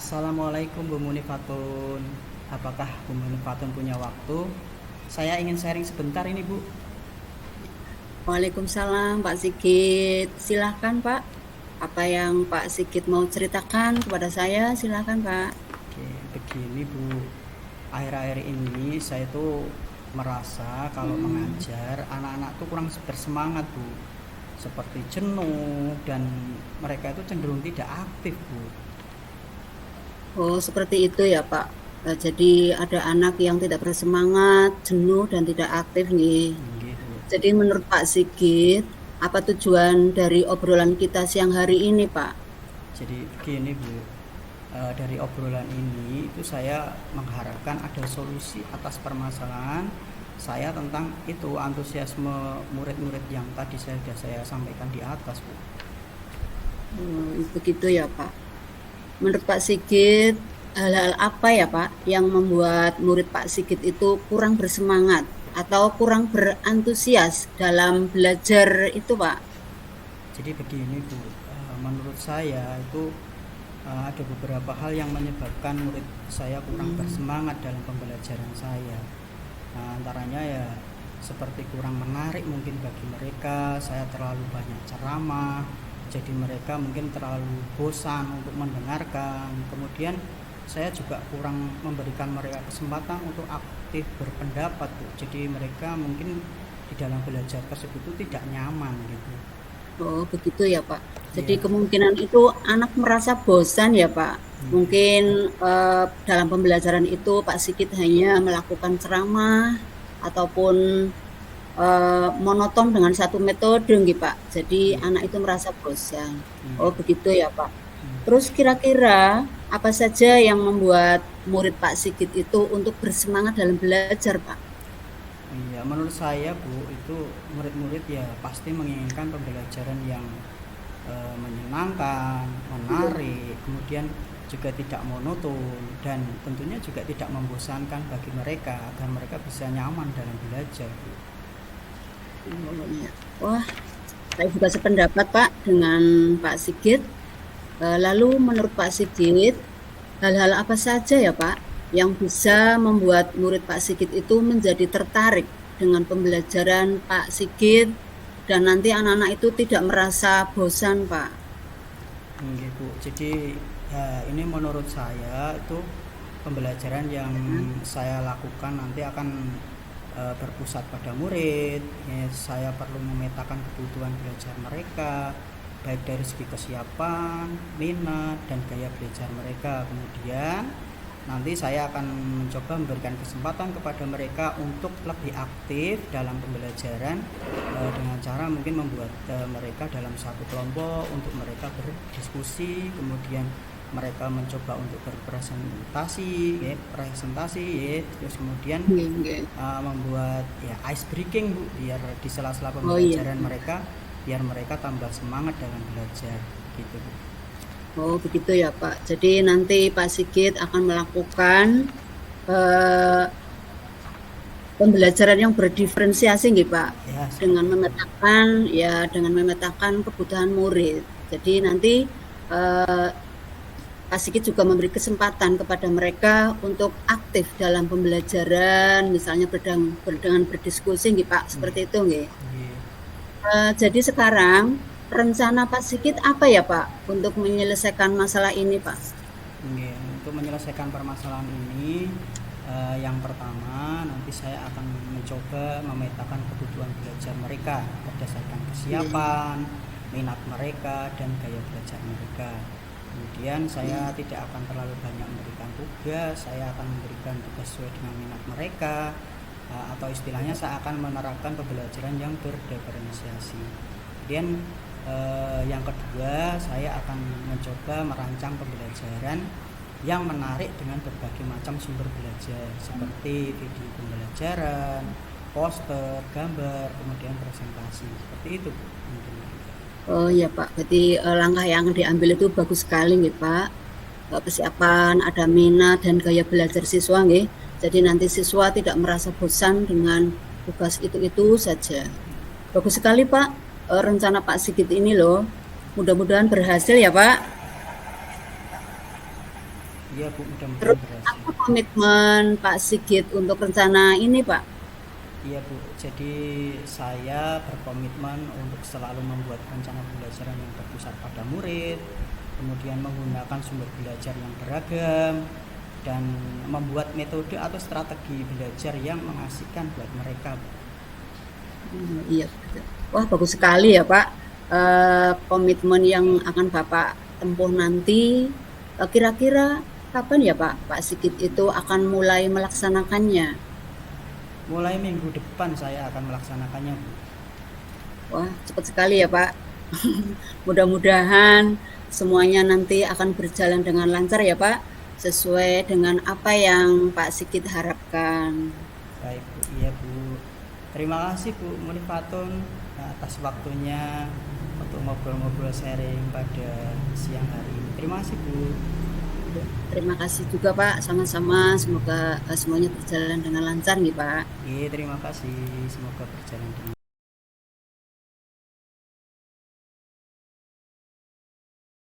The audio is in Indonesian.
Assalamualaikum Bu Munifatun. Apakah Bu Munifatun punya waktu? Saya ingin sharing sebentar ini Bu. Waalaikumsalam Pak Sigit. Silahkan Pak. Apa yang Pak Sigit mau ceritakan kepada saya? Silahkan Pak. Oke, begini Bu. Akhir-akhir ini saya tuh merasa kalau Hmm. mengajar anak-anak tuh kurang bersemangat Bu. Seperti jenuh dan mereka itu cenderung tidak aktif Bu. Oh, seperti itu ya Pak. Jadi ada anak yang tidak bersemangat, jenuh dan tidak aktif nih. Gitu. Jadi menurut Pak Sigit, apa tujuan dari obrolan kita siang hari ini Pak? Jadi begini Bu, dari obrolan ini itu saya mengharapkan ada solusi atas permasalahan saya tentang itu antusiasme murid-murid yang tadi sudah saya sampaikan di atas Bu. Begitu ya Pak. Menurut Pak Sigit, hal-hal apa ya Pak yang membuat murid Pak Sigit itu kurang bersemangat atau kurang berantusias dalam belajar itu Pak? Jadi begini Bu, menurut saya itu ada beberapa hal yang menyebabkan murid saya kurang Hmm. bersemangat dalam pembelajaran saya. Nah, antaranya ya seperti kurang menarik mungkin bagi mereka, saya terlalu banyak ceramah, jadi mereka mungkin terlalu bosan untuk mendengarkan. Kemudian saya juga kurang memberikan mereka kesempatan untuk aktif berpendapat, Bu. Jadi mereka mungkin di dalam belajar tersebut itu tidak nyaman gitu. Oh, begitu ya Pak. Jadi Iya, kemungkinan itu anak merasa bosan ya Pak. iya, Mungkin dalam pembelajaran itu Pak Sigit hanya melakukan ceramah ataupun monoton dengan satu metode gitu Pak. Jadi iya, anak itu merasa bosan. iya, Oh, begitu ya Pak. iya. Terus kira-kira apa saja yang membuat murid Pak Sigit itu untuk bersemangat dalam belajar, Pak? Iya, menurut saya Bu, itu murid-murid ya pasti menginginkan pembelajaran yang menyenangkan, Iya. menarik, kemudian juga tidak monoton dan tentunya juga tidak membosankan bagi mereka agar mereka bisa nyaman dalam belajar Bu. Oh, iya. Wah, saya juga sependapat Pak dengan Pak Sigit. Lalu menurut Pak Sigit, hal-hal apa saja ya Pak yang bisa membuat murid Pak Sigit itu menjadi tertarik dengan pembelajaran Pak Sigit dan nanti anak-anak itu tidak merasa bosan, Pak? Gitu. Jadi ya, ini menurut saya itu pembelajaran yang saya lakukan nanti akan berpusat pada murid. Ya, saya perlu memetakan kebutuhan belajar mereka, baik dari segi kesiapan, minat, dan gaya belajar mereka. Kemudian nanti saya akan mencoba memberikan kesempatan kepada mereka untuk lebih aktif dalam pembelajaran dengan cara mungkin membuat mereka dalam satu kelompok untuk mereka berdiskusi, kemudian mereka mencoba untuk berpresentasi ya, terus kemudian Nggih, nggih. membuat ya ice breaking Bu, biar di sela-sela Oh iya. pembelajaran mereka biar mereka tambah semangat dalam belajar gitu Bu. Oh begitu ya Pak. Jadi nanti Pak Sigit akan melakukan eh, pembelajaran yang berdiferensiasi nggih Pak. Ya Dengan seperti itu. memetakan kebutuhan murid. Jadi nanti eh, Pak Sigit juga memberi kesempatan kepada mereka untuk aktif dalam pembelajaran, misalnya dengan berdiskusi nggih Pak, seperti Iya, itu nggih. iya. Jadi sekarang rencana Pak Sigit apa ya Pak untuk menyelesaikan masalah ini Pak? Oke, untuk menyelesaikan permasalahan ini, yang pertama nanti saya akan mencoba memetakan kebutuhan belajar mereka berdasarkan Nggih, kesiapan, minat mereka, dan gaya belajar mereka. Kemudian saya nggih. tidak akan terlalu banyak memberikan tugas, saya akan memberikan tugas sesuai dengan minat mereka, atau istilahnya saya akan menerapkan pembelajaran yang berdiferensiasi. Kemudian yang kedua, saya akan mencoba merancang pembelajaran yang menarik dengan berbagai macam sumber belajar seperti video pembelajaran, poster, gambar, kemudian presentasi. Seperti itu, Bu. Mungkin. Oh iya Pak, berarti langkah yang diambil itu bagus sekali nih Pak. Persiapan, ada minat dan gaya belajar siswa nggih. Jadi nanti siswa tidak merasa bosan dengan tugas itu-itu saja. Bagus sekali Pak, rencana Pak Sigit ini loh. Mudah-mudahan berhasil ya Pak. Iya Bu, mudah-mudahan Terus berhasil. apa komitmen Pak Sigit untuk rencana ini, Pak? Iya Bu, jadi saya berkomitmen untuk selalu membuat rencana pembelajaran yang berpusat pada murid, kemudian menggunakan sumber belajar yang beragam, dan membuat metode atau strategi belajar yang mengasihkan buat mereka. Iya, betul. Wah, bagus sekali ya, Pak. Komitmen yang akan Bapak tempuh nanti, kira-kira kapan ya, Pak, Pak Sigit itu akan mulai melaksanakannya? Mulai minggu depan saya akan melaksanakannya Bu. Wah, cepat sekali ya, Pak. Mudah-mudahan semuanya nanti akan berjalan dengan lancar ya, Pak, sesuai dengan apa yang Pak Sigit harapkan. Baik Bu, iya Bu. Terima kasih Bu Munifatun atas waktunya untuk ngobrol-ngobrol sharing pada siang hari ini. Terima kasih Bu. Terima kasih juga Pak, sama-sama. Semoga semuanya berjalan dengan lancar nih Pak. Iya, terima kasih. Semoga berjalan dengan